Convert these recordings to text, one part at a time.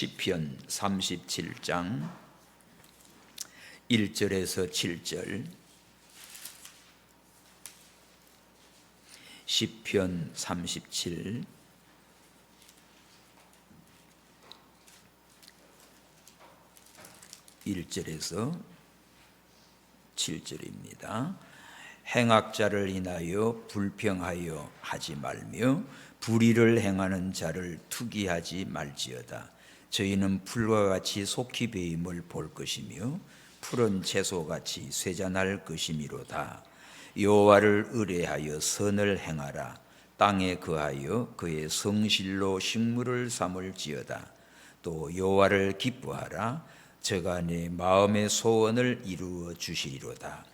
시편 37장 1절에서 7절. 시편 37 1절에서 7절입니다. 행악자를 인하여 불평하여 하지 말며 불의를 행하는 자를 투기하지 말지어다. 저희는 풀과 같이 속히 배임을 볼 것이며 푸른 채소같이 쇠잔할 것이미로다. 여호와를 의뢰하여 선을 행하라. 땅에 거하여 그의 성실로 식물을 삼을지어다. 또 여호와를 기뻐하라. 저가 내 마음의 소원을 이루어 주시리로다.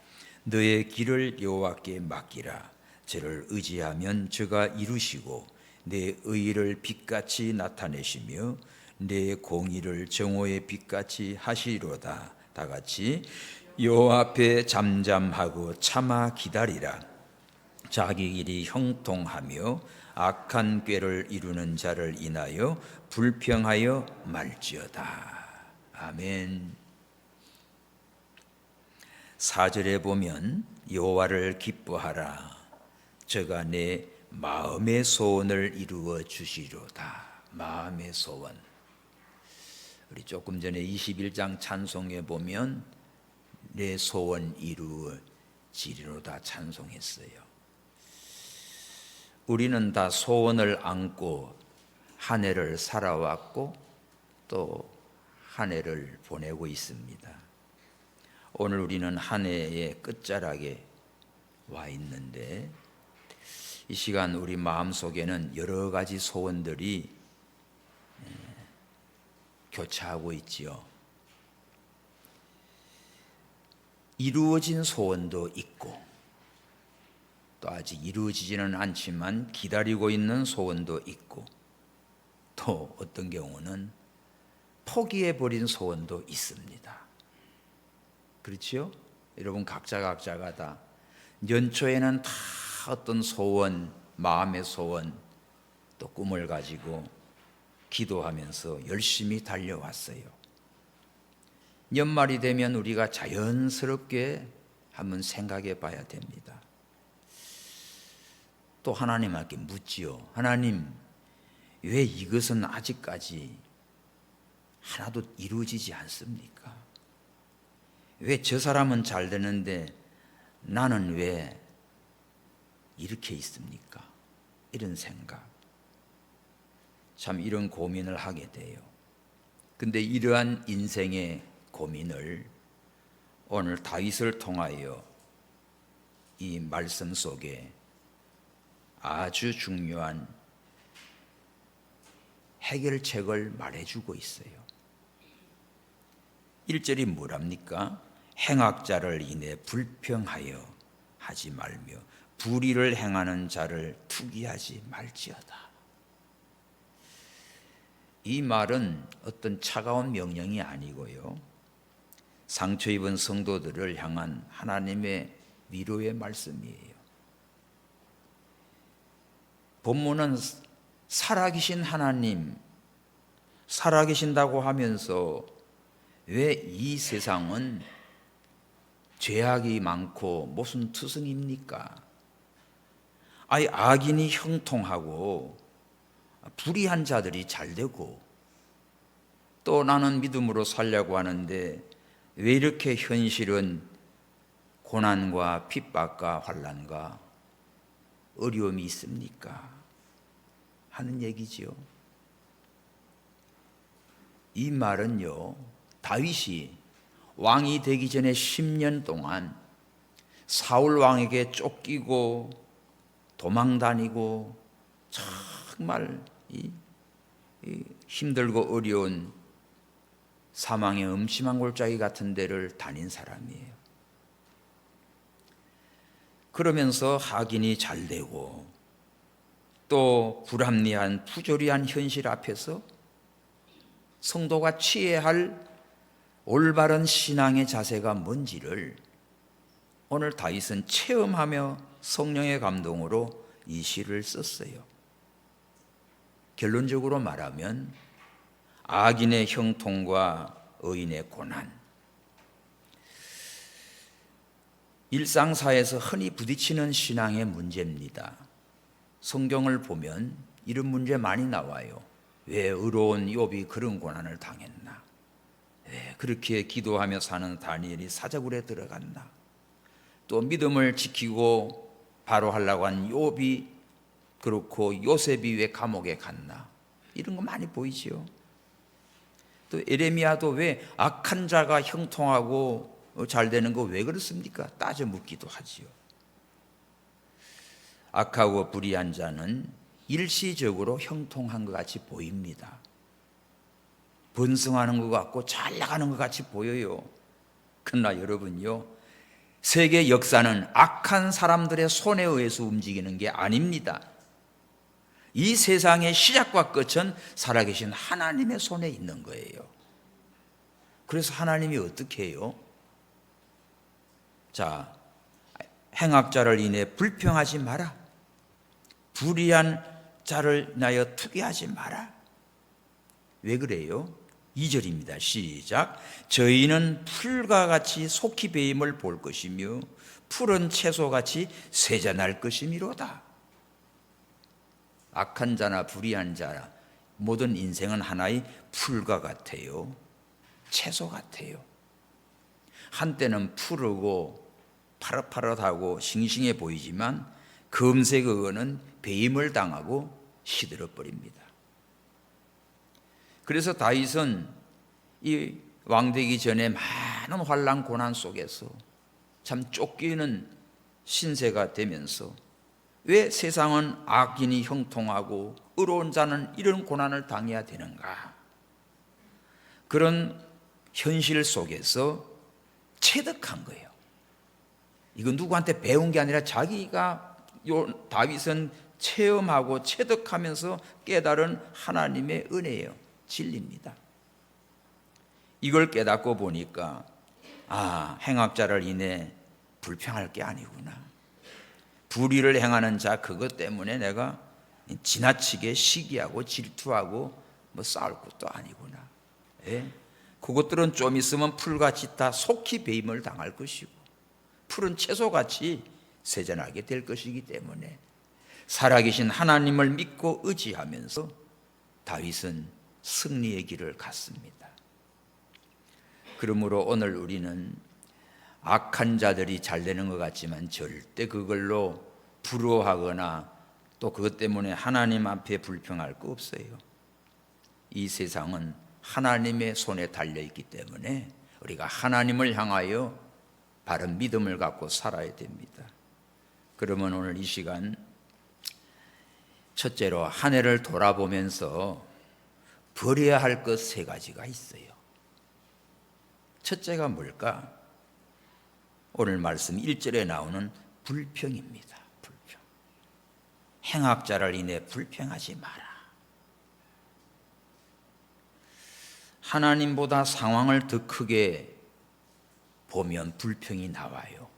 너의 길을 여호와께 맡기라. 저를 의지하면 저가 이루시고 내 의를 빛같이 나타내시며 내 공의를 정오의 빛같이 하시리로다. 다 같이 여호와 앞에 잠잠하고 참아 기다리라. 자기 길이 형통하며 악한 꾀를 이루는 자를 인하여 불평하여 말지어다. 아멘. 4절에 보면 여호와를 기뻐하라. 저가 내 마음의 소원을 이루어 주시리로다. 마음의 소원. 우리 조금 전에 21장 찬송에 보면 내 소원 이루어지리로다 찬송했어요. 우리는 다 소원을 안고 한 해를 살아왔고 또 한 해를 보내고 있습니다. 오늘 우리는 한 해의 끝자락에 와 있는데 이 시간 우리 마음속에는 여러 가지 소원들이 교차하고 있지요. 이루어진 소원도 있고 또 아직 이루어지지는 않지만 기다리고 있는 소원도 있고 또 어떤 경우는 포기해버린 소원도 있습니다. 그렇죠? 여러분 각자가 다 연초에는 다 어떤 소원, 마음의 소원 또 꿈을 가지고 기도하면서 열심히 달려왔어요. 연말이 되면 우리가 자연스럽게 한번 생각해 봐야 됩니다. 또 하나님께 묻지요. 하나님, 왜 이것은 아직까지 하나도 이루어지지 않습니까? 왜 저 사람은 잘 되는데 나는 왜 이렇게 있습니까? 이런 생각. 참 이런 고민을 하게 돼요. 근데 이러한 인생의 고민을 오늘 다윗을 통하여 이 말씀 속에 아주 중요한 해결책을 말해주고 있어요. 1절이 뭐랍니까? 행악자를 인해 불평하여 하지 말며 불의를 행하는 자를 투기하지 말지어다. 이 말은 어떤 차가운 명령이 아니고요, 상처 입은 성도들을 향한 하나님의 위로의 말씀이에요. 본문은 살아계신 하나님, 살아계신다고 하면서 왜 이 세상은 죄악이 많고 무슨 투성입니까? 아니 악인이 형통하고 불의한 자들이 잘 되고 또 나는 믿음으로 살려고 하는데 왜 이렇게 현실은 고난과 핍박과 환난과 어려움이 있습니까? 하는 얘기지요. 이 말은요, 다윗이 왕이 되기 전에 10년 동안 사울 왕에게 쫓기고 도망다니고 정말 힘들고 어려운 사망의 음침한 골짜기 같은 데를 다닌 사람이에요. 그러면서 하긴이 잘 되고 또 불합리한 부조리한 현실 앞에서 성도가 취해야 할 올바른 신앙의 자세가 뭔지를 오늘 다윗은 체험하며 성령의 감동으로 이 시를 썼어요. 결론적으로 말하면 악인의 형통과 의인의 고난. 일상사에서 흔히 부딪히는 신앙의 문제입니다. 성경을 보면 이런 문제 많이 나와요. 왜 의로운 욥이 그런 고난을 당했나? 왜 그렇게 기도하며 사는 다니엘이 사자굴에 들어갔나? 또 믿음을 지키고 바로 하려고 한 욥이 그렇고 요셉이 왜 감옥에 갔나? 이런 거 많이 보이지요. 또 에레미야도 왜 악한 자가 형통하고 잘 되는 거 왜 그렇습니까? 따져 묻기도 하지요. 악하고 불의한 자는 일시적으로 형통한 것 같이 보입니다. 번성하는 것 같고 잘 나가는 것 같이 보여요. 그러나 여러분요, 세계 역사는 악한 사람들의 손에 의해서 움직이는 게 아닙니다. 이 세상의 시작과 끝은 살아계신 하나님의 손에 있는 거예요. 그래서 하나님이 어떻게 해요? 자, 행악자를 인해 불평하지 마라. 불의한 자를 인하여 투기하지 마라. 왜 그래요? 2절입니다. 시작. 저희는 풀과 같이 속히 배임을 볼 것이며 푸른 채소같이 쇠잔할 것이미로다. 악한 자나 불의한 자, 모든 인생은 하나의 풀과 같아요. 채소 같아요. 한때는 푸르고 파릇파릇하고 싱싱해 보이지만 금세 그거는 배임을 당하고 시들어 버립니다. 그래서 다윗은 이 왕되기 전에 많은 환난 고난 속에서 참 쫓기는 신세가 되면서 왜 세상은 악인이 형통하고 의로운 자는 이런 고난을 당해야 되는가? 그런 현실 속에서 체득한 거예요. 이건 누구한테 배운 게 아니라 자기가 다윗은 체험하고 체득하면서 깨달은 하나님의 은혜예요. 진리입니다. 이걸 깨닫고 보니까 행악자를 인해 불평할 게 아니구나. 불의를 행하는 자 그것 때문에 내가 지나치게 시기하고 질투하고 싸울 것도 아니구나. 예? 그것들은 좀 있으면 풀같이 다 속히 배임을 당할 것이고 푸른 채소같이 세전하게 될 것이기 때문에 살아계신 하나님을 믿고 의지하면서 다윗은 승리의 길을 갔습니다. 그러므로 오늘 우리는 악한 자들이 잘 되는 것 같지만 절대 그걸로 부러워하거나 또 그것 때문에 하나님 앞에 불평할 거 없어요. 이 세상은 하나님의 손에 달려있기 때문에 우리가 하나님을 향하여 바른 믿음을 갖고 살아야 됩니다. 그러면 오늘 이 시간 첫째로 한 해를 돌아보면서 버려야 할 것 세 가지가 있어요. 첫째가 뭘까? 오늘 말씀 1절에 나오는 불평입니다. 불평. 행악자를 인해 불평하지 마라. 하나님보다 상황을 더 크게 보면 불평이 나와요.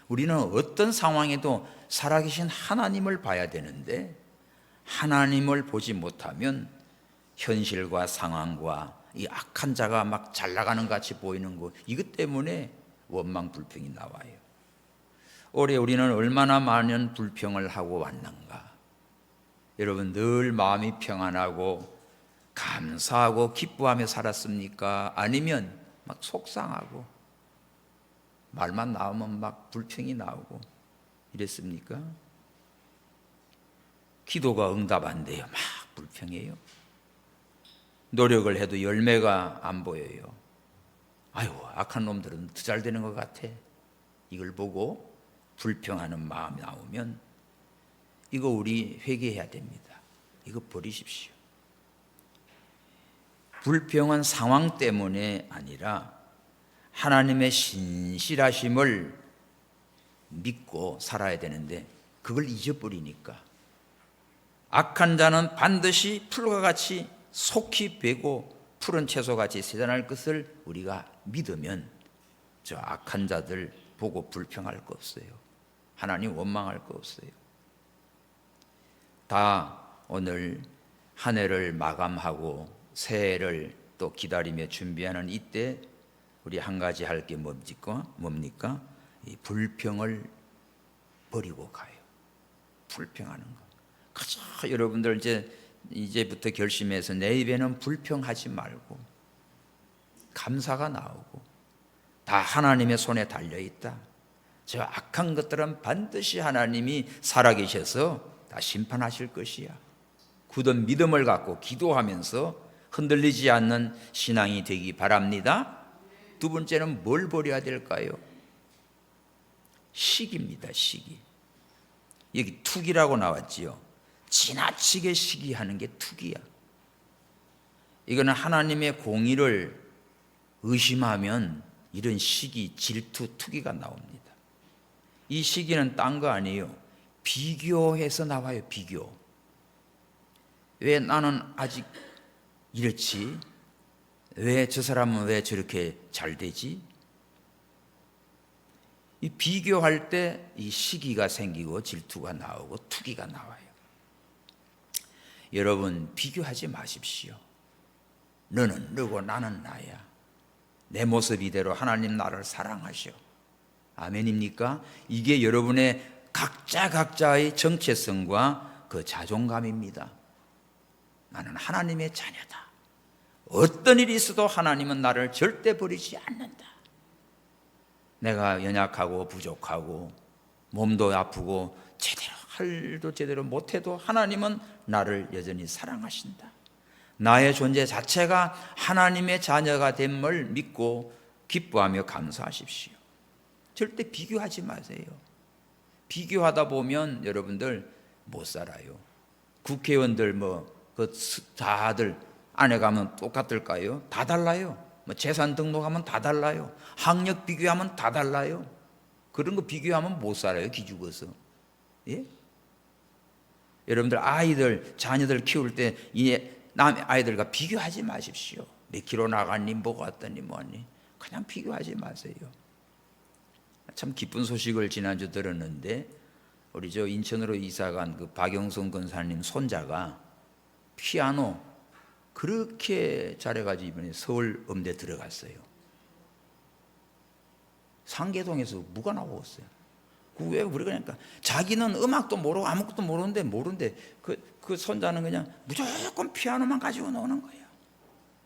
우리는 어떤 상황에도 살아계신 하나님을 봐야 되는데 하나님을 보지 못하면 현실과 상황과 이 악한 자가 막 잘 나가는 것 같이 보이는 것, 이것 때문에 원망 불평이 나와요. 올해 우리는 얼마나 많은 불평을 하고 왔는가. 여러분 늘 마음이 평안하고 감사하고 기뻐하며 살았습니까? 아니면 막 속상하고 말만 나오면 막 불평이 나오고 이랬습니까? 기도가 응답 안 돼요. 막 불평해요. 노력을 해도 열매가 안 보여요. 아유, 악한 놈들은 더 잘 되는 것 같아. 이걸 보고 불평하는 마음이 나오면 이거 우리 회개해야 됩니다. 이거 버리십시오. 불평은 상황 때문에 아니라 하나님의 신실하심을 믿고 살아야 되는데 그걸 잊어버리니까 악한 자는 반드시 풀과 같이 속히 베고 푸른 채소같이 세잔할 것을 우리가 믿으면 저 악한 자들 보고 불평할 거 없어요. 하나님 원망할 거 없어요. 다 오늘 한 해를 마감하고 새해를 또 기다리며 준비하는 이때 우리 한 가지 할 게 뭡니까? 이 불평을 버리고 가요. 불평하는 거. 가자, 여러분들 이제부터 결심해서 내 입에는 불평하지 말고 감사가 나오고 다 하나님의 손에 달려 있다. 저 악한 것들은 반드시 하나님이 살아계셔서 다 심판하실 것이야. 굳은 믿음을 갖고 기도하면서 흔들리지 않는 신앙이 되기 바랍니다. 두 번째는 뭘 버려야 될까요? 시기입니다. 시기. 여기 투기라고 나왔지요. 지나치게 시기하는 게 투기야. 이거는 하나님의 공의를 의심하면 이런 시기, 질투, 투기가 나옵니다. 이 시기는 딴 거 아니에요. 비교해서 나와요. 비교. 왜 나는 아직 이렇지? 왜 저 사람은 왜 저렇게 잘 되지? 이 비교할 때 이 시기가 생기고 질투가 나오고 투기가 나와요. 여러분, 비교하지 마십시오. 너는 너고 나는 나야. 내 모습 이대로 하나님 나를 사랑하셔. 아멘입니까? 이게 여러분의 각자의 정체성과 그 자존감입니다. 나는 하나님의 자녀다. 어떤 일이 있어도 하나님은 나를 절대 버리지 않는다. 내가 연약하고 부족하고 몸도 아프고 제대로 할 일도 제대로 못해도 하나님은 나를 여전히 사랑하신다. 나의 존재 자체가 하나님의 자녀가 됨을 믿고 기뻐하며 감사하십시오. 절대 비교하지 마세요. 비교하다 보면 여러분들 못 살아요. 국회의원들 다들 안에 가면 똑같을까요? 다 달라요. 재산 등록하면 다 달라요. 학력 비교하면 다 달라요. 그런 거 비교하면 못 살아요. 기죽어서. 예? 여러분들 자녀들 키울 때 남 아이들과 비교하지 마십시오. 몇 킬로 나갔니, 뭐가 왔더니 뭐니. 그냥 비교하지 마세요. 참 기쁜 소식을 지난주 들었는데 우리 인천으로 이사간 그 박영성 권사님 손자가 피아노 그렇게 잘해가지고 이번에 서울 음대 들어갔어요. 상계동에서 무가 나왔어요. 왜 우리가 그러니까 자기는 음악도 모르고 아무것도 모르는데 그 손자는 그냥 무조건 피아노만 가지고 노는 거예요.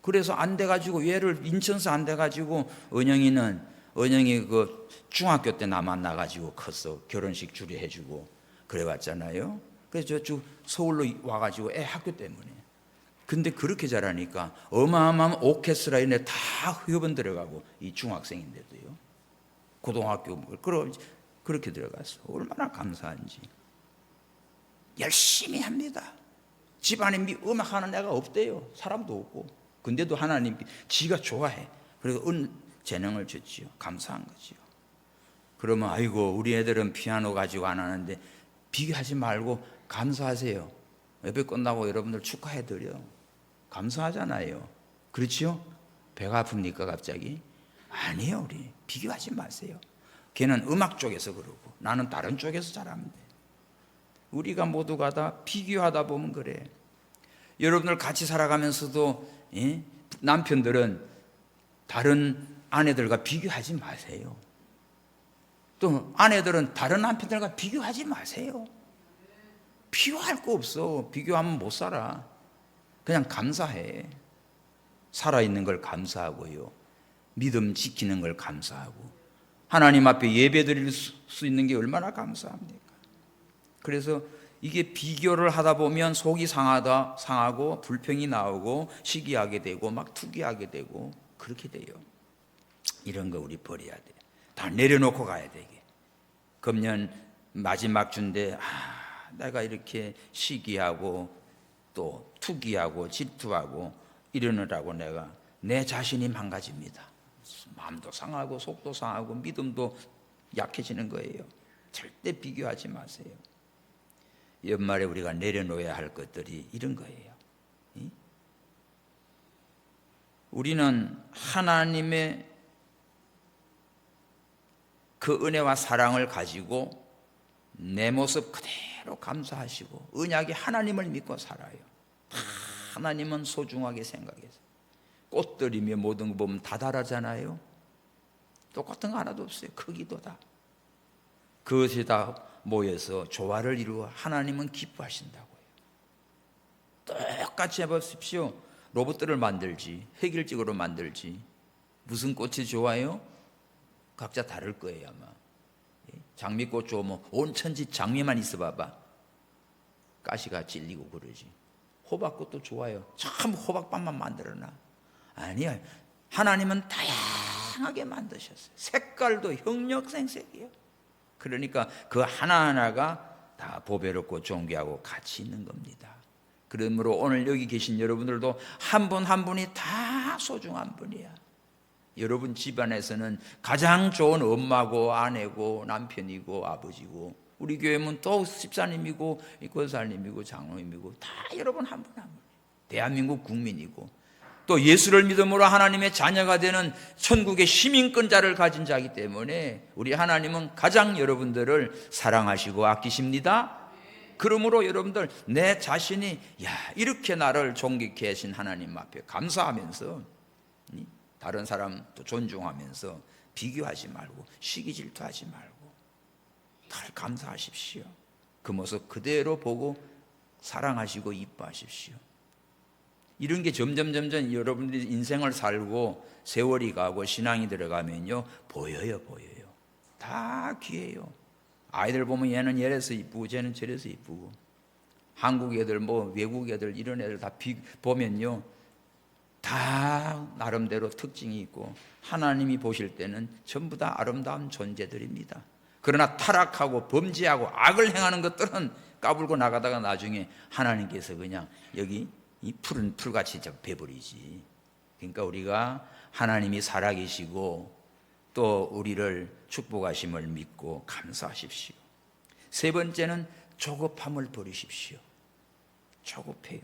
그래서 안 돼가지고 얘를 인천서 안 돼가지고 은영이 그 중학교 때 나 만나가지고 컸어. 결혼식 주례 해주고 그래왔잖아요. 그래서 저 서울로 와가지고 애 학교 때문에. 근데 그렇게 잘하니까 어마어마한 오케스트라에 다 회원 들어가고 이 중학생인데도요. 고등학교 그렇게 들어갔어. 얼마나 감사한지. 열심히 합니다. 집안에 음악하는 애가 없대요. 사람도 없고. 근데도 하나님 지가 좋아해. 그래서 재능을 줬지요. 감사한 거지요. 그러면 아이고 우리 애들은 피아노 가지고 안 하는데 비교하지 말고 감사하세요. 예배 끝나고 여러분들 축하해드려. 감사하잖아요. 그렇지요? 배가 아픕니까 갑자기? 아니에요. 우리 비교하지 마세요. 걔는 음악 쪽에서 그러고 나는 다른 쪽에서 잘하면 돼. 우리가 모두가 다 비교하다 보면 그래. 여러분들 같이 살아가면서도 남편들은 다른 아내들과 비교하지 마세요. 또 아내들은 다른 남편들과 비교하지 마세요. 비교할 거 없어. 비교하면 못 살아. 그냥 감사해. 살아있는 걸 감사하고요. 믿음 지키는 걸 감사하고 하나님 앞에 예배 드릴 수 있는 게 얼마나 감사합니까? 그래서 이게 비교를 하다 보면 속이 상하고 불평이 나오고 시기하게 되고 막 투기하게 되고 그렇게 돼요. 이런 거 우리 버려야 돼. 다 내려놓고 가야 되게. 금년 마지막 주인데 내가 이렇게 시기하고 또 투기하고 질투하고 이러느라고 내가 내 자신이 망가집니다. 마음도 상하고 속도 상하고 믿음도 약해지는 거예요. 절대 비교하지 마세요. 연말에 우리가 내려놓아야 할 것들이 이런 거예요. 우리는 하나님의 그 은혜와 사랑을 가지고 내 모습 그대로 감사하시고 언약의 하나님을 믿고 살아요. 다 하나님은 소중하게 생각해서 꽃들이며 모든 거 보면 다 다르잖아요. 똑같은 거 하나도 없어요. 크기도 다. 그것이 다 모여서 조화를 이루어 하나님은 기뻐하신다고요. 똑같이 해보십시오. 로봇들을 만들지, 획일적으로 만들지, 무슨 꽃이 좋아요? 각자 다를 거예요 아마. 장미꽃 좋으면 온 천지 장미만 있어 봐봐, 가시가 찔리고 그러지. 호박꽃도 좋아요. 참 호박밭만 만들어놔. 아니야, 하나님은 다양하게 만드셨어요. 색깔도 형력생색이에요. 그러니까 그 하나하나가 다 보배롭고 존귀하고 가치 있는 겁니다. 그러므로 오늘 여기 계신 여러분들도 한 분 한 분이 다 소중한 분이야. 여러분 집안에서는 가장 좋은 엄마고 아내고 남편이고 아버지고, 우리 교회는 또 집사님이고 권사님이고 장로님이고 다 여러분 한 분 한 분, 대한민국 국민이고, 또 예수를 믿음으로 하나님의 자녀가 되는 천국의 시민권자를 가진 자이기 때문에 우리 하나님은 가장 여러분들을 사랑하시고 아끼십니다. 그러므로 여러분들, 내 자신이 이렇게 나를 존귀케 하신 하나님 앞에 감사하면서 다른 사람도 존중하면서 비교하지 말고 시기 질투하지 말고 늘 감사하십시오. 그 모습 그대로 보고 사랑하시고 이뻐하십시오. 이런 게 점점 여러분들이 인생을 살고 세월이 가고 신앙이 들어가면요, 보여요. 다 귀해요. 아이들 보면 얘는 이래서 이쁘고 쟤는 저래서 이쁘고, 한국 애들 뭐 외국 애들 이런 애들 다 보면요, 다 나름대로 특징이 있고 하나님이 보실 때는 전부 다 아름다운 존재들입니다. 그러나 타락하고 범죄하고 악을 행하는 것들은 까불고 나가다가 나중에 하나님께서 그냥 여기 이 푸른 풀같이 베버리지. 그러니까 우리가 하나님이 살아계시고 또 우리를 축복하심을 믿고 감사하십시오. 세 번째는 조급함을 버리십시오. 조급해요.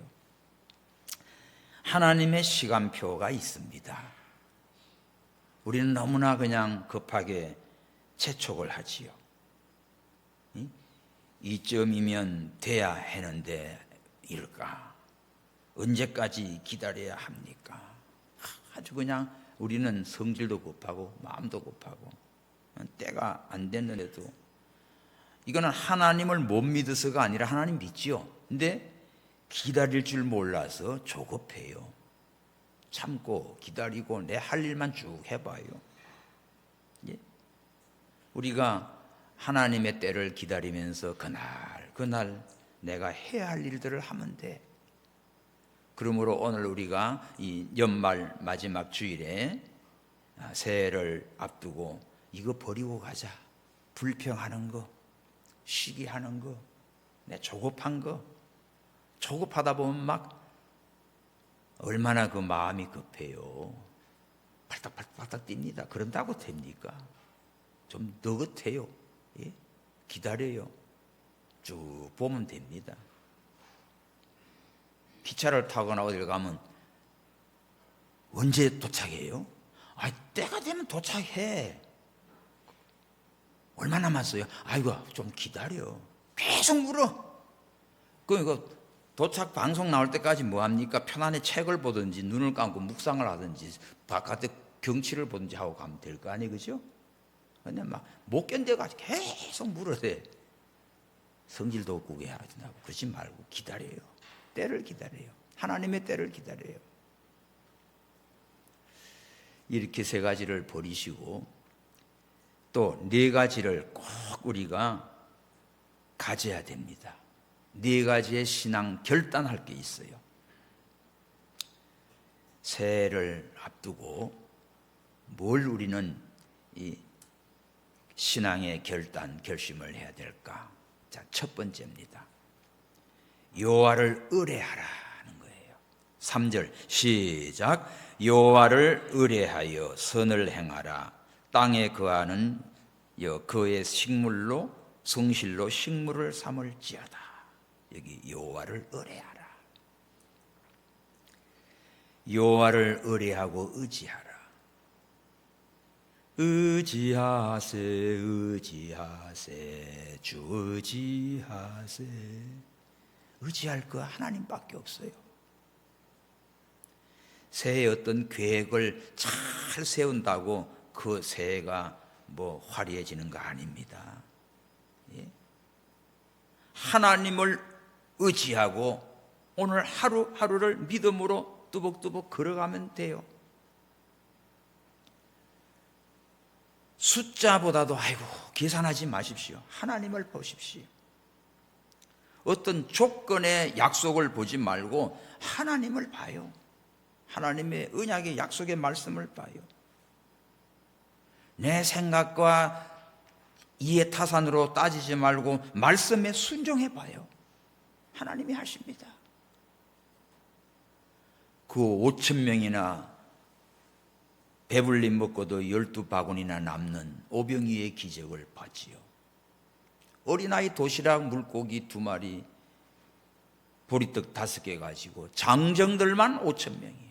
하나님의 시간표가 있습니다. 우리는 너무나 그냥 급하게 재촉을 하지요. 이쯤이면 돼야 하는데 이럴까? 언제까지 기다려야 합니까? 아주 그냥 우리는 성질도 급하고 마음도 급하고 때가 안 됐는데도, 이거는 하나님을 못 믿어서가 아니라 하나님 믿지요. 근데 기다릴 줄 몰라서 조급해요. 참고 기다리고 내 할 일만 쭉 해봐요. 우리가 하나님의 때를 기다리면서 그날 내가 해야 할 일들을 하면 돼. 그러므로 오늘 우리가 이 연말 마지막 주일에 새해를 앞두고 이거 버리고 가자. 불평하는 거, 시기하는 거, 내 조급한 거. 조급하다 보면 막 얼마나 그 마음이 급해요. 팔딱팔딱 뜁니다. 그런다고 됩니까? 좀 느긋해요. 기다려요. 쭉 보면 됩니다. 기차를 타거나 어딜 가면 언제 도착해요? 때가 되면 도착해. 얼마 남았어요? 아이고 좀 기다려. 계속 물어. 그러니까 도착 방송 나올 때까지 뭐합니까? 편안히 책을 보든지 눈을 감고 묵상을 하든지 바깥에 경치를 보든지 하고 가면 될 거 아니에요, 그죠? 근데 막 못 견뎌가지고 계속 물어대. 성질도 없고 해야 된다고 그러지 말고 기다려요. 때를 기다려요. 하나님의 때를 기다려요. 이렇게 세 가지를 버리시고 또 네 가지를 꼭 우리가 가져야 됩니다. 네 가지의 신앙 결단할 게 있어요. 새해를 앞두고 뭘 우리는 이 신앙의 결심을 해야 될까? 자, 첫 번째입니다. 여호와를 의뢰하라는 거예요. 3절 시작. 여호와를 의뢰하여 선을 행하라. 땅에 거하는 그의 식물로 성실로 식물을 삼을지어다. 여기 여호와를 의뢰하라. 여호와를 의뢰하고 의지하라. 의지하세 의지하세 주 의지하세. 의지할 거 하나님밖에 없어요. 새해 어떤 계획을 잘 세운다고 그 새해가 뭐 화려해지는 거 아닙니다. 예? 하나님을 의지하고 오늘 하루하루를 믿음으로 뚜벅뚜벅 걸어가면 돼요. 숫자보다도 아이고 계산하지 마십시오. 하나님을 보십시오. 어떤 조건의 약속을 보지 말고 하나님을 봐요. 하나님의 언약의 약속의 말씀을 봐요. 내 생각과 이해 타산으로 따지지 말고 말씀에 순종해 봐요. 하나님이 하십니다. 그 5,000명이나 배불리 먹고도 12바구니나 남는 오병이의 기적을 봤지요. 어린아이 도시락 물고기 2마리, 보리떡 5개 가지고 장정들만 5,000명이에요.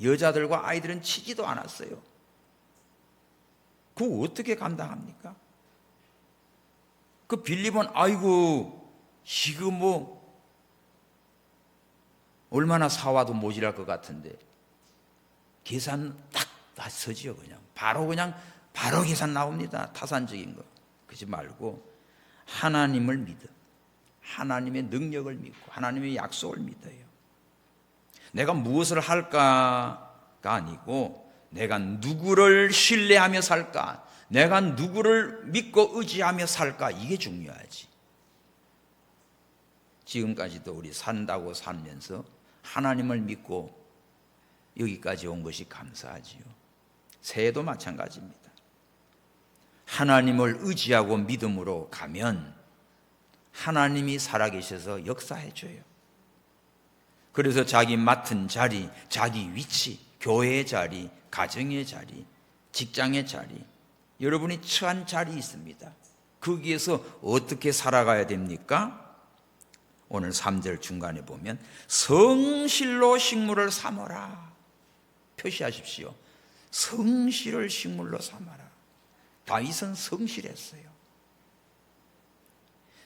여자들과 아이들은 치지도 않았어요. 그거 어떻게 감당합니까? 그 빌립은 아이고 이거 뭐 얼마나 사와도 모자랄 것 같은데 계산 딱 서지요. 그냥 바로 계산 나옵니다. 타산적인 거. 그러지 말고 하나님을 믿어. 하나님의 능력을 믿고 하나님의 약속을 믿어요. 내가 무엇을 할까가 아니고 내가 누구를 신뢰하며 살까, 내가 누구를 믿고 의지하며 살까, 이게 중요하지. 지금까지도 우리 산다고 살면서 하나님을 믿고 여기까지 온 것이 감사하지요. 새해도 마찬가지입니다. 하나님을 의지하고 믿음으로 가면 하나님이 살아계셔서 역사해줘요. 그래서 자기 맡은 자리, 자기 위치, 교회의 자리, 가정의 자리, 직장의 자리, 여러분이 처한 자리 있습니다. 거기에서 어떻게 살아가야 됩니까? 오늘 3절 중간에 보면 성실로 식물을 삼어라. 표시하십시오. 성실을 식물로 삼아라. 다윗은 성실했어요.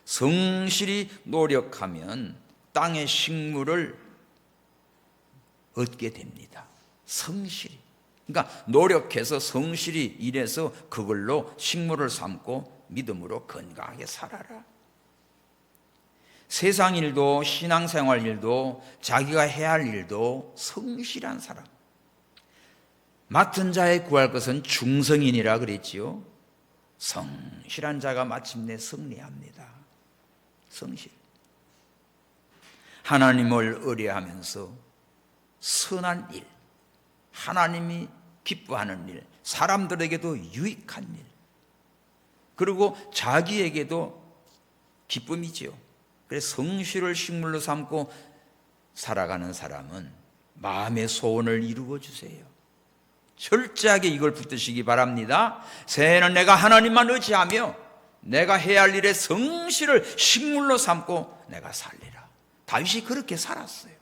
성실히 노력하면 땅의 식물을 얻게 됩니다. 성실히. 그러니까 노력해서 성실히 일해서 그걸로 식물을 삼고 믿음으로 건강하게 살아라. 세상 일도 신앙생활 일도 자기가 해야 할 일도 성실한 사람. 맡은 자에 구할 것은 충성이니라 그랬지요. 성실한 자가 마침내 승리합니다. 성실. 하나님을 의뢰하면서 선한 일, 하나님이 기뻐하는 일, 사람들에게도 유익한 일, 그리고 자기에게도 기쁨이지요. 그래서 성실을 식물로 삼고 살아가는 사람은 마음의 소원을 이루어 주세요. 철저하게 이걸 붙드시기 바랍니다. 새해는 내가 하나님만 의지하며 내가 해야 할 일에 성실을 식물로 삼고 내가 살리라. 다윗이 그렇게 살았어요.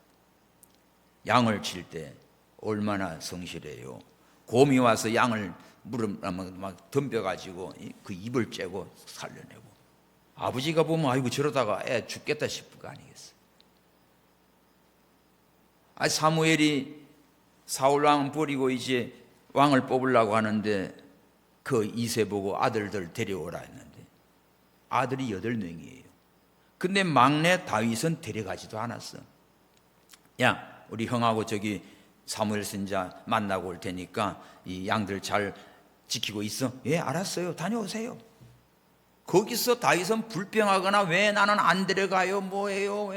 양을 칠 때 얼마나 성실해요. 곰이 와서 양을 막 덤벼가지고 그 입을 째고 살려내고, 아버지가 보면 아이고 저러다가 애 죽겠다 싶을 거 아니겠어요. 사무엘이 사울 왕 버리고 이제 왕을 뽑으려고 하는데 그 이세 보고 아들들 데려오라 했는데 아들이 8명이에요. 근데 막내 다윗은 데려가지도 않았어. 야, 우리 형하고 저기 사무엘 선지자 만나고 올 테니까 이 양들 잘 지키고 있어. 예, 알았어요. 다녀오세요. 거기서 다윗은 불평하거나 왜 나는 안 데려가요? 뭐예요?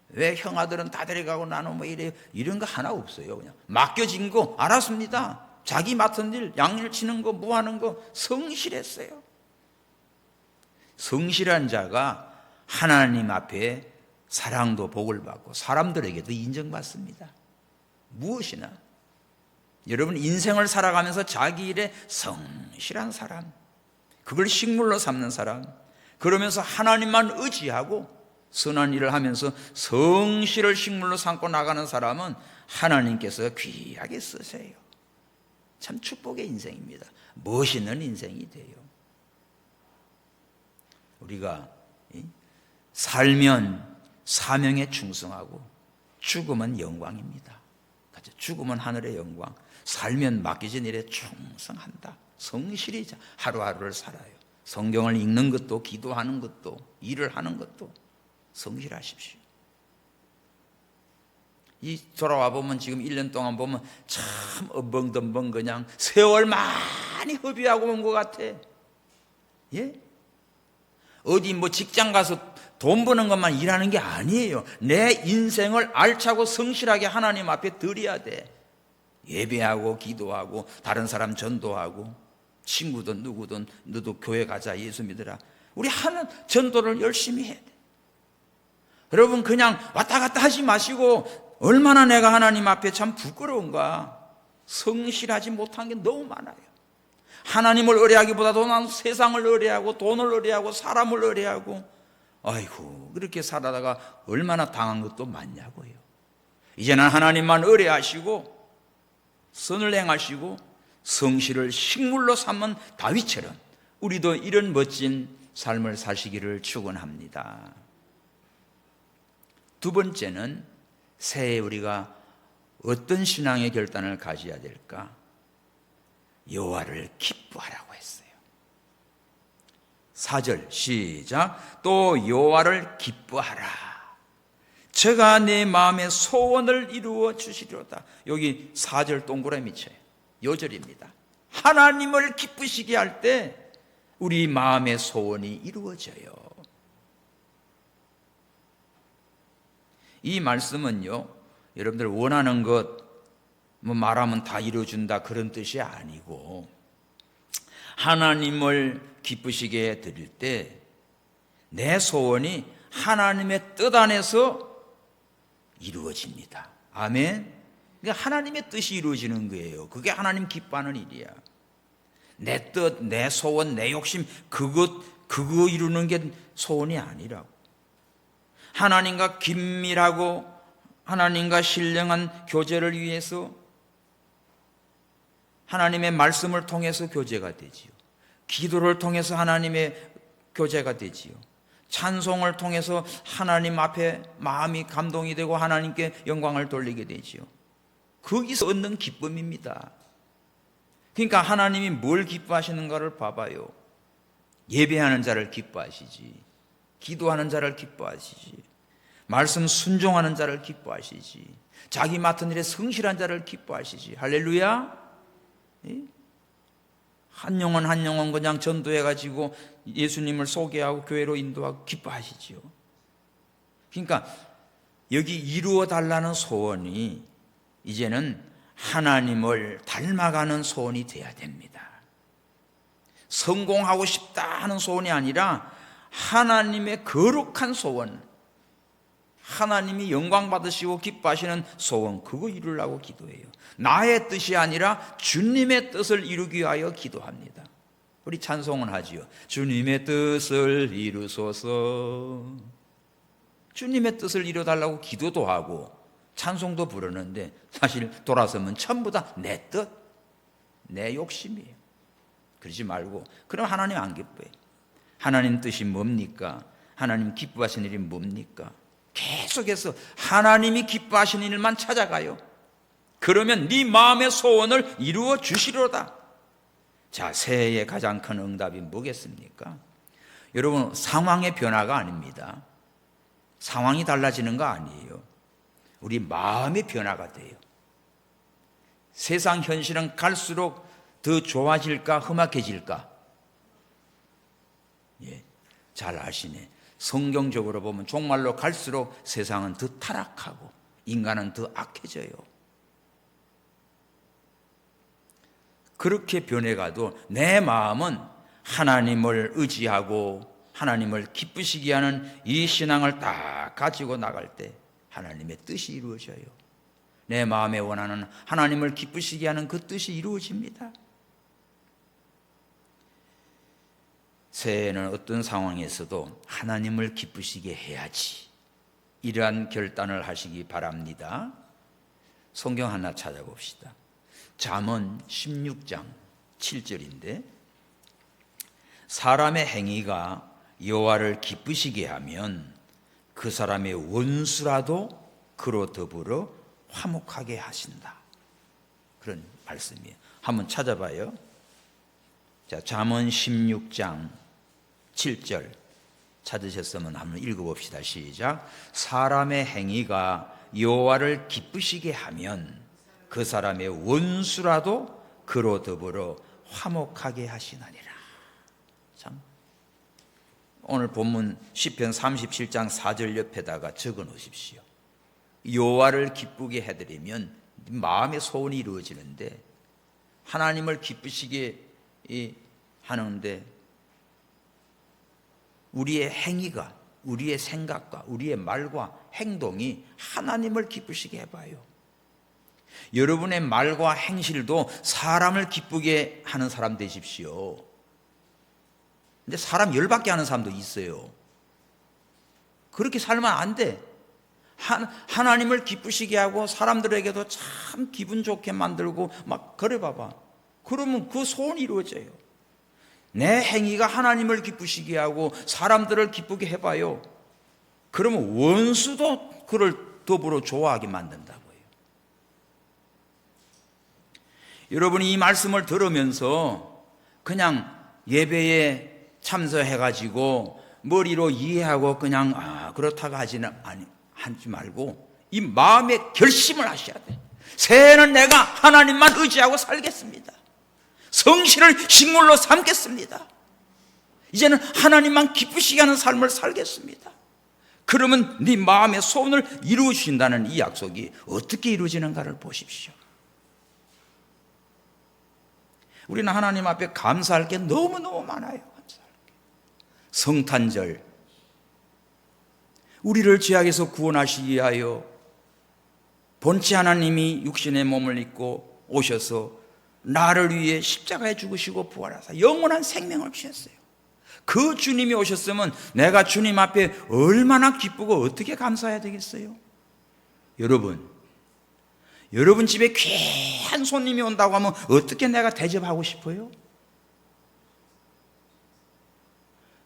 왜 형아들은 다 데려가고 나는 뭐 이래요? 이런 거 하나 없어요. 그냥 맡겨진 거 알았습니다. 자기 맡은 일, 양일 치는 거, 뭐 하는 거 성실했어요. 성실한 자가 하나님 앞에 사랑도 복을 받고 사람들에게도 인정받습니다. 무엇이나 여러분 인생을 살아가면서 자기 일에 성실한 사람, 그걸 식물로 삼는 사람, 그러면서 하나님만 의지하고 선한 일을 하면서 성실을 식물로 삼고 나가는 사람은 하나님께서 귀하게 쓰세요. 참 축복의 인생입니다. 멋있는 인생이 돼요. 우리가 살면 사명에 충성하고 죽으면 영광입니다. 죽으면 하늘의 영광, 살면 맡겨진 일에 충성한다. 성실히 하루하루를 살아요. 성경을 읽는 것도, 기도하는 것도, 일을 하는 것도 성실하십시오. 이 돌아와 보면 지금 1년 동안 보면 참 엄벙덤벙 그냥 세월 많이 허비하고 온 것 같아. 예? 어디 뭐 직장 가서 돈 버는 것만 일하는 게 아니에요. 내 인생을 알차고 성실하게 하나님 앞에 드려야 돼. 예배하고 기도하고 다른 사람 전도하고 친구든 누구든 너도 교회 가자, 예수 믿으라. 우리 하는 전도를 열심히 해야 돼. 여러분 그냥 왔다 갔다 하지 마시고 얼마나 내가 하나님 앞에 참 부끄러운가. 성실하지 못한 게 너무 많아요. 하나님을 의뢰하기보다도 난 세상을 의뢰하고 돈을 의뢰하고 사람을 의뢰하고, 아이고 그렇게 살아다가 얼마나 당한 것도 많냐고요. 이제는 하나님만 의뢰하시고 선을 행하시고 성실을 식물로 삼은 다윗처럼 우리도 이런 멋진 삶을 사시기를 축원합니다. 두 번째는 새해 우리가 어떤 신앙의 결단을 가져야 될까? 여호와를 기뻐하라고 했어요. 4절 시작. 또 여호와를 기뻐하라. 저가 내 마음의 소원을 이루어 주시리로다. 여기 4절 동그라미 쳐요. 요절입니다. 하나님을 기쁘시게 할 때 우리 마음의 소원이 이루어져요. 이 말씀은요, 여러분들 원하는 것 뭐 말하면 다 이루어준다 그런 뜻이 아니고, 하나님을 기쁘시게 드릴 때 내 소원이 하나님의 뜻 안에서 이루어집니다. 아멘. 그러니까 하나님의 뜻이 이루어지는 거예요. 그게 하나님 기뻐하는 일이야. 내 뜻, 내 소원, 내 욕심 그거 이루는 게 소원이 아니라고. 하나님과 긴밀하고 하나님과 신령한 교제를 위해서 하나님의 말씀을 통해서 교제가 되지요. 기도를 통해서 하나님의 교제가 되지요. 찬송을 통해서 하나님 앞에 마음이 감동이 되고 하나님께 영광을 돌리게 되지요. 거기서 얻는 기쁨입니다. 그러니까 하나님이 뭘 기뻐하시는가를 봐봐요. 예배하는 자를 기뻐하시지, 기도하는 자를 기뻐하시지, 말씀 순종하는 자를 기뻐하시지, 자기 맡은 일에 성실한 자를 기뻐하시지. 할렐루야. 한 영혼 한 영혼 그냥 전도해가지고 예수님을 소개하고 교회로 인도하고 기뻐하시지요. 그러니까 여기 이루어 달라는 소원이 이제는 하나님을 닮아가는 소원이 돼야 됩니다. 성공하고 싶다 하는 소원이 아니라 하나님의 거룩한 소원, 하나님이 영광 받으시고 기뻐하시는 소원, 그거 이루려고 기도해요. 나의 뜻이 아니라 주님의 뜻을 이루기 위하여 기도합니다. 우리 찬송은 하지요. 주님의 뜻을 이루소서. 주님의 뜻을 이루달라고 기도도 하고 찬송도 부르는데 사실 돌아서면 전부 다 내 뜻, 내 욕심이에요. 그러지 말고, 그럼 하나님 안 기뻐해요. 하나님 뜻이 뭡니까? 하나님 기뻐하시는 일이 뭡니까? 계속해서 하나님이 기뻐하시는 일만 찾아가요. 그러면 네 마음의 소원을 이루어 주시리로다. 자, 새해의 가장 큰 응답이 뭐겠습니까? 여러분, 상황의 변화가 아닙니다. 상황이 달라지는 거 아니에요. 우리 마음의 변화가 돼요. 세상 현실은 갈수록 더 좋아질까 험악해질까? 예, 잘 아시네. 성경적으로 보면 정말로 갈수록 세상은 더 타락하고 인간은 더 악해져요. 그렇게 변해가도 내 마음은 하나님을 의지하고 하나님을 기쁘시게 하는 이 신앙을 딱 가지고 나갈 때 하나님의 뜻이 이루어져요. 내 마음에 원하는 하나님을 기쁘시게 하는 그 뜻이 이루어집니다. 새해에는 어떤 상황에서도 하나님을 기쁘시게 해야지, 이러한 결단을 하시기 바랍니다. 성경 하나 찾아봅시다. 잠언 16장 7절인데, 사람의 행위가 여호와를 기쁘시게 하면 그 사람의 원수라도 그로 더불어 화목하게 하신다. 그런 말씀이에요. 한번 찾아봐요. 자, 잠언 16장 7절 찾으셨으면 한번 읽어봅시다. 시작. 사람의 행위가 여호와를 기쁘시게 하면 그 사람의 원수라도 그로 더불어 화목하게 하시나니라. 참, 오늘 본문 시편 37장 4절 옆에다가 적어 놓으십시오. 여호와를 기쁘게 해드리면 마음의 소원이 이루어지는데, 하나님을 기쁘시게 하는데 우리의 행위가, 우리의 생각과 우리의 말과 행동이 하나님을 기쁘시게 해봐요. 여러분의 말과 행실도 사람을 기쁘게 하는 사람 되십시오. 근데 사람 열받게 하는 사람도 있어요. 그렇게 살면 안 돼. 하나님을 기쁘시게 하고 사람들에게도 참 기분 좋게 만들고 막 그래 봐봐. 그러면 그 소원이 이루어져요. 내 행위가 하나님을 기쁘시게 하고 사람들을 기쁘게 해봐요. 그러면 원수도 그를 더불어 좋아하게 만든다고요. 여러분이 이 말씀을 들으면서 그냥 예배에 참석해가지고 머리로 이해하고 그냥 그렇다고 하지 말고 이 마음의 결심을 하셔야 돼. 새해는 내가 하나님만 의지하고 살겠습니다. 성실을 식물로 삼겠습니다. 이제는 하나님만 기쁘시게 하는 삶을 살겠습니다. 그러면 네 마음의 소원을 이루어주신다는 이 약속이 어떻게 이루어지는가를 보십시오. 우리는 하나님 앞에 감사할 게 너무너무 많아요. 감사할 게. 성탄절, 우리를 죄악에서 구원하시기 위하여 본체 하나님이 육신의 몸을 입고 오셔서 나를 위해 십자가에 죽으시고 부활하사 영원한 생명을 주셨어요. 그 주님이 오셨으면 내가 주님 앞에 얼마나 기쁘고 어떻게 감사해야 되겠어요? 여러분 집에 귀한 손님이 온다고 하면 어떻게 내가 대접하고 싶어요?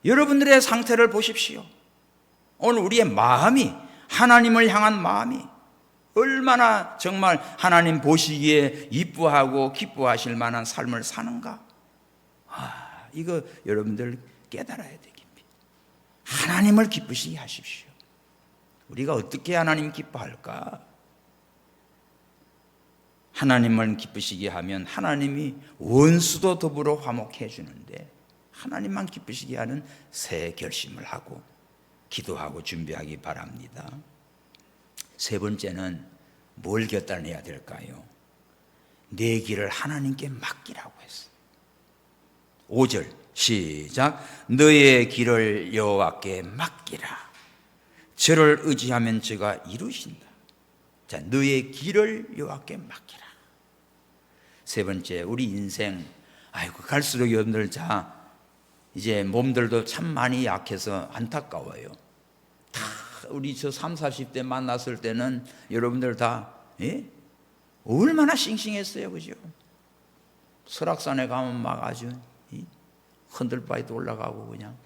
여러분들의 상태를 보십시오. 오늘 우리의 마음이, 하나님을 향한 마음이 얼마나 정말 하나님 보시기에 이뻐하고 기뻐하실 만한 삶을 사는가? 이거 여러분들 깨달아야 되겠습니다. 하나님을 기쁘시게 하십시오. 우리가 어떻게 하나님 기뻐할까? 하나님을 기쁘시게 하면 하나님이 원수도 더불어 화목해 주는데, 하나님만 기쁘시게 하는 새 결심을 하고 기도하고 준비하기 바랍니다. 세 번째는 뭘 결단해야 될까요? 내 길을 하나님께 맡기라고 했어요. 5절 시작. 너의 길을 여호와께 맡기라. 저를 의지하면 저가 이루신다. 자, 너의 길을 여호와께 맡기라. 세 번째, 우리 인생 갈수록 여러분들 이제 몸들도 참 많이 약해서 안타까워요. 다 우리 30, 40대 만났을 때는 여러분들 다 얼마나 싱싱했어요, 그죠? 설악산에 가면 막 아주 흔들바위도 올라가고 그냥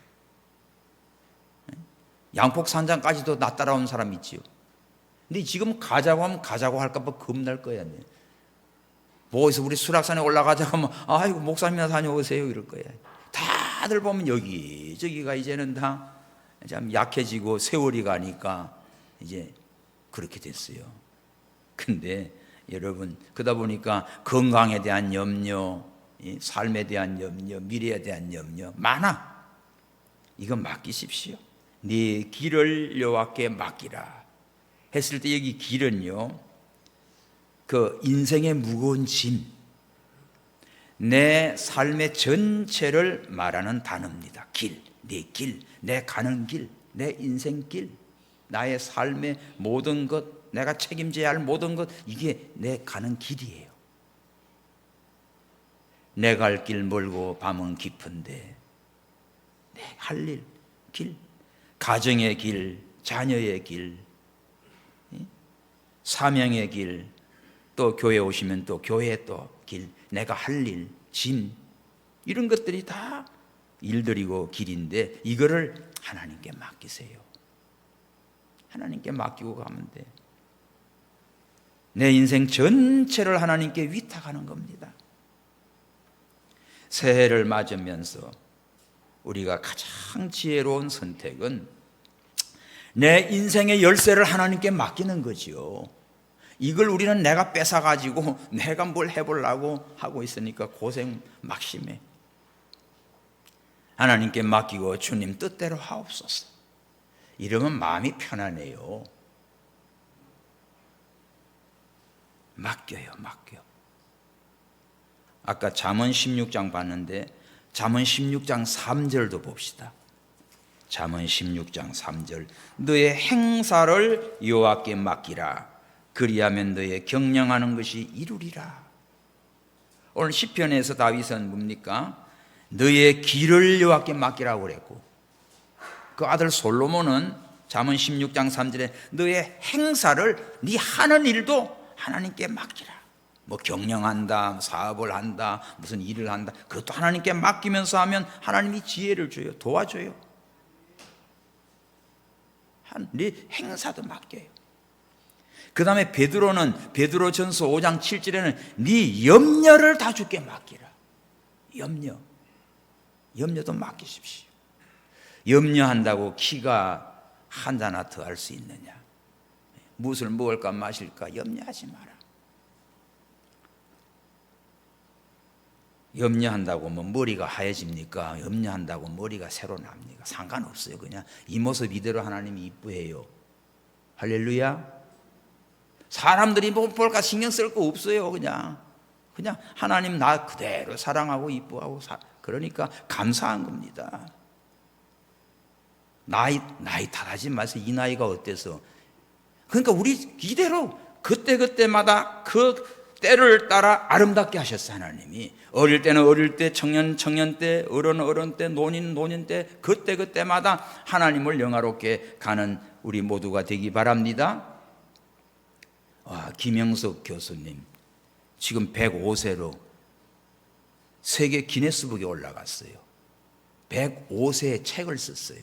양폭산장까지도 나 따라온 사람 있지요. 근데 지금 가자고 하면 가자고 할까봐 겁날 거야. 뭐해서 우리 수락산에 올라가자고 하면 아이고 목사님이나 다녀오세요 이럴 거야. 다들 보면 여기저기가 이제는 다 참 약해지고 세월이 가니까 이제 그렇게 됐어요. 근데 여러분, 그러다 보니까 건강에 대한 염려, 삶에 대한 염려, 미래에 대한 염려 많아. 이거 맡기십시오. 네 길을 여호와께 맡기라 했을 때, 여기 길은요, 그 인생의 무거운 짐, 내 삶의 전체를 말하는 단어입니다. 길, 내 길, 내 가는 길, 내 인생 길, 나의 삶의 모든 것, 내가 책임져야 할 모든 것, 이게 내 가는 길이에요. 내 갈 길 멀고 밤은 깊은데 내 할 일, 길, 가정의 길, 자녀의 길, 사명의 길, 또 교회 오시면 또 교회 또 길, 내가 할 일, 짐, 이런 것들이 다 일들이고 길인데, 이거를 하나님께 맡기세요. 하나님께 맡기고 가면 돼. 내 인생 전체를 하나님께 위탁하는 겁니다. 새해를 맞으면서 우리가 가장 지혜로운 선택은 내 인생의 열쇠를 하나님께 맡기는 거지요. 이걸 우리는 내가 뺏어가지고 내가 뭘 해보려고 하고 있으니까 고생 막심해. 하나님께 맡기고 주님 뜻대로 하옵소서. 이러면 마음이 편하네요. 맡겨요, 맡겨. 아까 잠언 16장 봤는데 잠언 16장 3절도 봅시다. 잠언 16장 3절. 너의 행사를 여호와께 맡기라. 그리하면 너의 경영하는 것이 이루리라. 오늘 시편에서 다윗은 뭡니까? 너의 길을 여호와께 맡기라고 그랬고, 그 아들 솔로몬은 잠언 16장 3절에 너의 행사를 네 하는 일도 하나님께 맡기라. 뭐 경영한다, 사업을 한다, 무슨 일을 한다, 그것도 하나님께 맡기면서 하면 하나님이 지혜를 줘요. 도와줘요. 네 행사도 맡겨요. 그 다음에 베드로전서 5장 7절에는 네 염려를 다 주께 맡기라. 염려도 맡기십시오. 염려한다고 키가 한 자나 더 할 수 있느냐? 무엇을 먹을까 마실까 염려하지 마라. 염려한다고 뭐 머리가 하얘집니까? 염려한다고 머리가 새로 납니까? 상관없어요. 그냥 이 모습 이대로 하나님이 이뻐해요. 할렐루야. 사람들이 뭐 볼까 신경 쓸 거 없어요. 그냥 하나님 나 그대로 사랑하고 이뻐하고 그러니까 감사한 겁니다. 나이 탓하지 마세요. 이 나이가 어때서? 그러니까 우리 이대로 그때마다 그 때를 따라 아름답게 하셨어. 하나님이 어릴 때는 어릴 때, 청년 때, 어른 때, 노인 때, 그때마다 하나님을 영화롭게 가는 우리 모두가 되기 바랍니다. 김영석 교수님 지금 105세로 세계 기네스북에 올라갔어요. 105세의 책을 썼어요.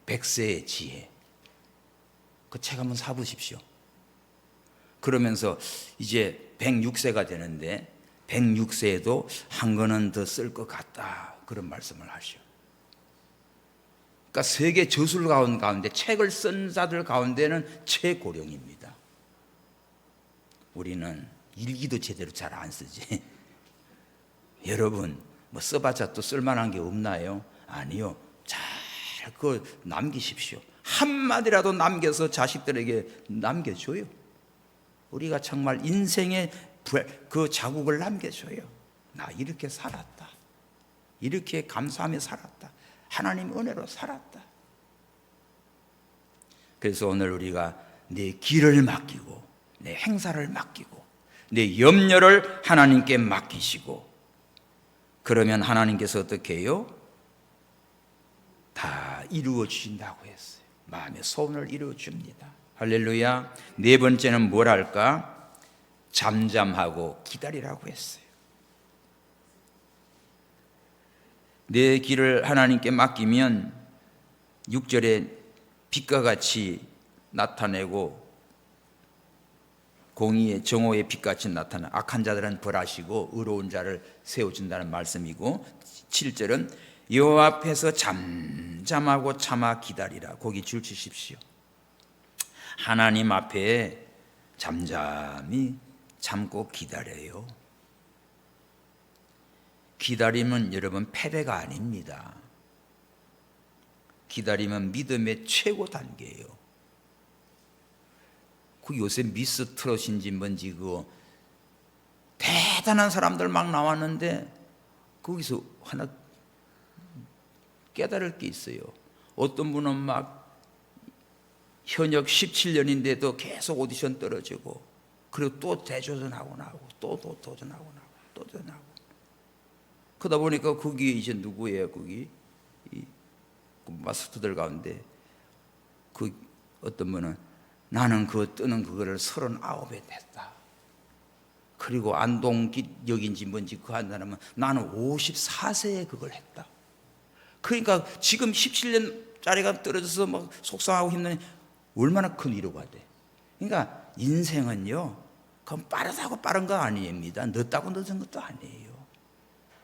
100세의 지혜. 그 책 한번 사보십시오. 그러면서 이제 106세가 되는데 106세에도 한 권은 더 쓸 것 같다, 그런 말씀을 하셔. 그러니까 세계 저술 가운데 책을 쓴 자들 가운데는 최고령입니다. 우리는 일기도 제대로 잘 안 쓰지. 여러분 뭐 써봤자 또 쓸만한 게 없나요? 아니요. 잘 그거 남기십시오. 한마디라도 남겨서 자식들에게 남겨줘요. 우리가 정말 인생의 그 자국을 남겨줘요. 나 이렇게 살았다. 이렇게 감사하며 살았다. 하나님 은혜로 살았다. 그래서 오늘 우리가 내 길을 맡기고 내 행사를 맡기고 내 염려를 하나님께 맡기시고, 그러면 하나님께서 어떻게 해요? 다 이루어 주신다고 했어요. 마음의 소원을 이루어 줍니다. 할렐루야. 네 번째는 뭘 할까? 잠잠하고 기다리라고 했어요. 내 길을 하나님께 맡기면 6절에 빛과 같이 나타내고 공의의 정오의 빛같이 나타나 악한 자들은 벌하시고 의로운 자를 세워준다는 말씀이고, 7절은 여호와 앞에서 잠잠하고 참아 기다리라. 거기 줄 치십시오. 하나님 앞에 잠잠히 참고 기다려요. 기다림은 여러분 패배가 아닙니다. 기다림은 믿음의 최고 단계예요. 그 요새 미스트롯인지 뭔지 그 대단한 사람들 막 나왔는데 거기서 하나 깨달을 게 있어요. 어떤 분은 막 현역 17년인데도 계속 오디션 떨어지고, 그리고 또 대조전하고 나오고 또 도전하고 나오고 또 도전하고, 그러다 보니까 거기 이제 누구예요? 거기 이 마스터들 가운데 그 어떤 분은 나는 그 뜨는 그거를 39에 됐다. 그리고 안동역인지 뭔지 그 한 사람은 나는 54세에 그걸 했다. 그러니까 지금 17년짜리가 떨어져서 막 속상하고 힘든, 얼마나 큰 위로가 돼. 그러니까 인생은요, 그건 빠르다고 빠른 거 아닙니다. 늦다고 늦은 것도 아니에요.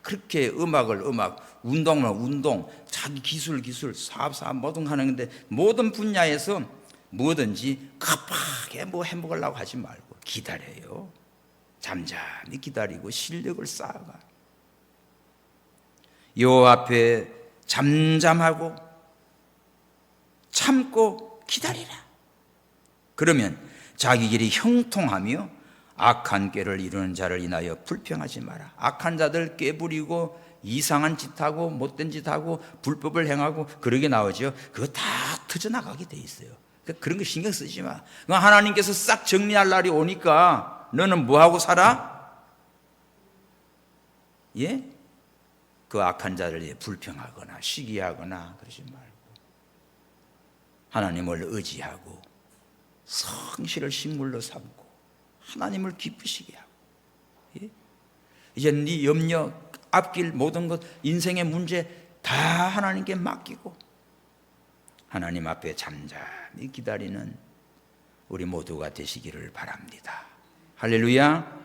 그렇게 운동은 운동, 자기 기술, 사업 뭐든 하는데 모든 분야에서 뭐든지 급하게 뭐 해먹으려고 하지 말고 기다려요. 잠잠히 기다리고 실력을 쌓아가. 여호와 앞에 잠잠하고 참고 기다리라. 그러면 자기 길이 형통하며 악한 꾀를 이루는 자를 인하여 불평하지 마라. 악한 자들 꾀부리고 이상한 짓하고 못된 짓하고 불법을 행하고 그러게 나오죠. 그거 다 터져나가게 돼 있어요. 그런 거 신경 쓰지 마. 하나님께서 싹 정리할 날이 오니까 너는 뭐하고 살아? 예? 그 악한 자를 불평하거나 시기하거나 그러지 말고 하나님을 의지하고 성실을 식물로 삼고 하나님을 기쁘시게 하고, 예? 이제 네 염려, 앞길 모든 것, 인생의 문제 다 하나님께 맡기고 하나님 앞에 잠잠히 기다리는 우리 모두가 되시기를 바랍니다. 할렐루야.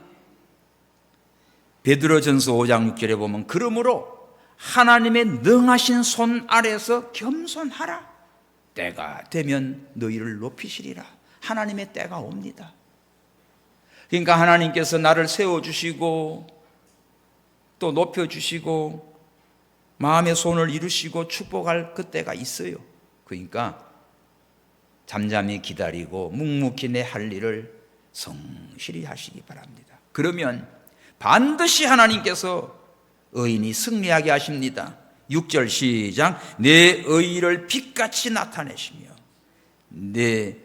베드로전서 5장 6절에 보면 그러므로 하나님의 능하신 손 아래서 겸손하라. 때가 되면 너희를 높이시리라. 하나님의 때가 옵니다. 그러니까 하나님께서 나를 세워주시고 또 높여주시고 마음의 손을 이루시고 축복할 그때가 있어요. 그러니까 잠잠히 기다리고 묵묵히 내 할 일을 성실히 하시기 바랍니다. 그러면 반드시 하나님께서 의인이 승리하게 하십니다. 6절 시작. 내 의의를 빛같이 나타내시며 내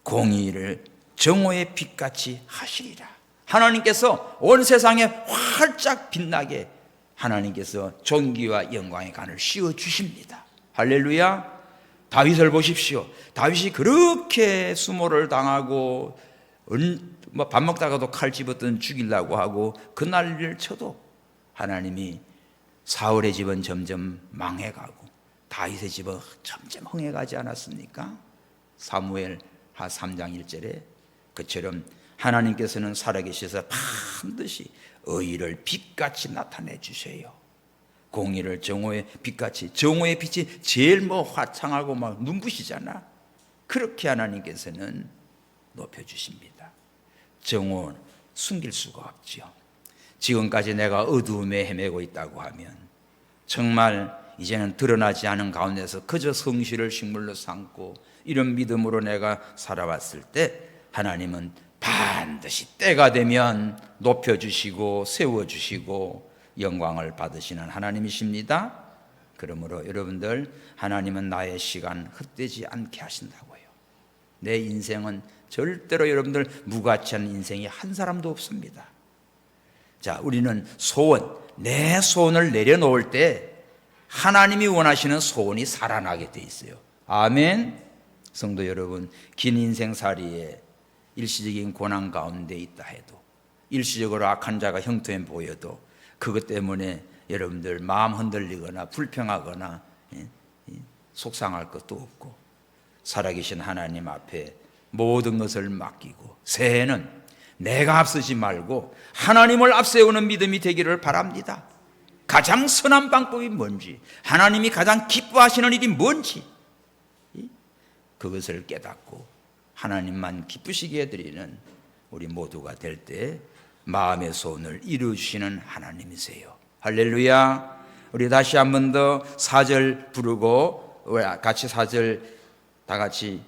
공의를 정오의 빛같이 하시리라. 하나님께서 온 세상에 활짝 빛나게 하나님께서 존귀와 영광의 간을 씌워주십니다. 할렐루야. 다윗을 보십시오. 다윗이 그렇게 수모를 당하고 밥 먹다가도 칼 집었던 죽이려고 하고 그 난리를 쳐도 하나님이 사울의 집은 점점 망해가고 다윗의 집은 점점 흥해가지 않았습니까? 사무엘 하 3장 1절에 그처럼 하나님께서는 살아계셔서 반드시 의의를 빛같이 나타내 주세요. 공의를 정오의 빛같이, 정오의 빛이 제일 화창하고 막 눈부시잖아. 그렇게 하나님께서는 높여주십니다. 정오는 숨길 수가 없죠. 지금까지 내가 어두움에 헤매고 있다고 하면 정말 이제는 드러나지 않은 가운데서 그저 성실을 식물로 삼고 이런 믿음으로 내가 살아왔을 때 하나님은 반드시 때가 되면 높여주시고 세워주시고 영광을 받으시는 하나님이십니다. 그러므로 여러분들, 하나님은 나의 시간 헛되지 않게 하신다고요. 내 인생은 절대로 여러분들 무가치한 인생이 한 사람도 없습니다. 자, 우리는 소원, 내 소원을 내려놓을 때 하나님이 원하시는 소원이 살아나게 돼 있어요. 아멘. 성도 여러분, 긴 인생살이에 일시적인 고난 가운데 있다 해도, 일시적으로 악한 자가 형통해 보여도 그것 때문에 여러분들 마음 흔들리거나 불평하거나 속상할 것도 없고 살아계신 하나님 앞에 모든 것을 맡기고 새해는 내가 앞서지 말고 하나님을 앞세우는 믿음이 되기를 바랍니다. 가장 선한 방법이 뭔지, 하나님이 가장 기뻐하시는 일이 뭔지 그것을 깨닫고 하나님만 기쁘시게 해드리는 우리 모두가 될 때 마음의 소원을 이루시는 하나님이세요. 할렐루야. 우리 다시 한 번 더 4절 부르고 같이 4절 다 같이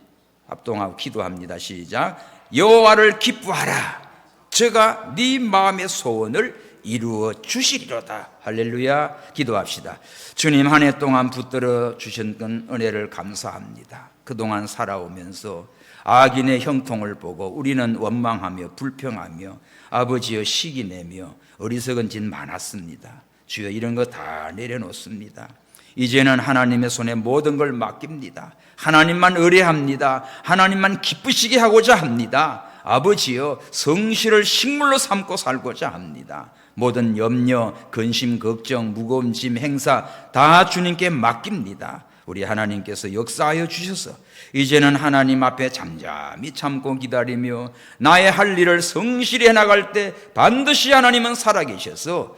합동하고 기도합니다. 시작. 여호와를 기뻐하라. 저가 네 마음의 소원을 이루어 주시리로다. 할렐루야. 기도합시다. 주님, 한 해 동안 붙들어 주신 은혜를 감사합니다. 그동안 살아오면서 악인의 형통을 보고 우리는 원망하며 불평하며 아버지여 시기내며 어리석은 짓 많았습니다. 주여, 이런 거 다 내려놓습니다. 이제는 하나님의 손에 모든 걸 맡깁니다. 하나님만 의뢰합니다. 하나님만 기쁘시게 하고자 합니다. 아버지여, 성실을 식물로 삼고 살고자 합니다. 모든 염려, 근심, 걱정, 무거운 짐, 행사 다 주님께 맡깁니다. 우리 하나님께서 역사하여 주셔서 이제는 하나님 앞에 잠잠히 참고 기다리며 나의 할 일을 성실히 해나갈 때 반드시 하나님은 살아계셔서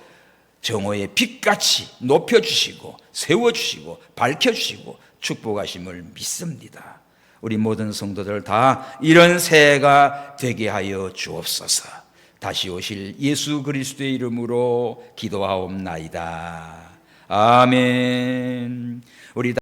정오의 빛같이 높여주시고 세워주시고 밝혀주시고 축복하심을 믿습니다. 우리 모든 성도들 다 이런 새해가 되게 하여 주옵소서. 다시 오실 예수 그리스도의 이름으로 기도하옵나이다. 아멘. 우리